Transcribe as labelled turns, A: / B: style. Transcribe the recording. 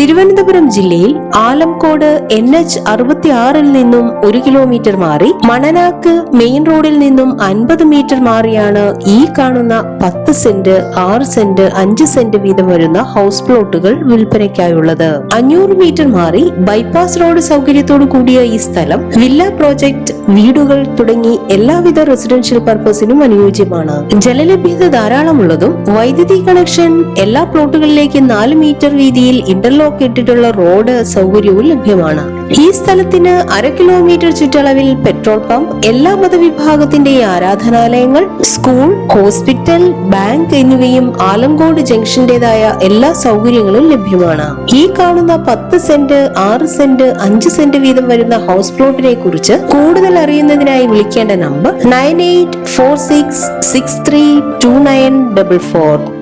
A: തിരുവനന്തപുരം ജില്ലയിൽ ആലംകോട് NH-66 നിന്നും 1 kilometre മാറി മണനാക്ക് മെയിൻ റോഡിൽ നിന്നും 50 മീറ്റർ മാറിയാണ് ഈ കാണുന്ന 10 സെന്റ്, 6 സെന്റ്, 5 സെന്റ് വീതം വരുന്ന ഹൗസ് പ്ലോട്ടുകൾ വിൽപ്പനയ്ക്കായുള്ളത്. 500 മീറ്റർ മാറി ബൈപ്പാസ് റോഡ് സൗകര്യത്തോടു കൂടിയ ഈ സ്ഥലം വില്ല പ്രോജക്ട്, വീടുകൾ തുടങ്ങി എല്ലാവിധ റെസിഡൻഷ്യൽ പർപ്പസിനും അനുയോജ്യമാണ്. ജലലഭ്യത ധാരാളമുള്ളതും വൈദ്യുതി കണക്ഷൻ എല്ലാ പ്ലോട്ടുകളിലേക്ക് 4 മീറ്റർ വീതിയിൽ ഇന്റർലോക്ക് ഇട്ടിട്ടുള്ള റോഡ് സൗകര്യവും ലഭ്യമാണ്. ഈ സ്ഥലത്തിന് 1/2 കിലോമീറ്റർ ചുറ്റളവിൽ പെട്രോൾ പമ്പ്, എല്ലാ മതവിഭാഗത്തിന്റെ ആരാധനാലയങ്ങൾ, സ്കൂൾ, ഹോസ്പിറ്റൽ, ബാങ്ക് എന്നിവയും ആലംകോട് ജംഗ്ഷന്റേതായ എല്ലാ സൗകര്യങ്ങളും ലഭ്യമാണ്. ഈ കാണുന്ന 10 സെന്റ്, 6 സെന്റ്, 5 സെന്റ് വീതം വരുന്ന ഹൗസ് പ്ലോട്ടിനെ കുറിച്ച് കൂടുതൽ അറിയുന്നതിനായി വിളിക്കേണ്ട നമ്പർ 9846632944.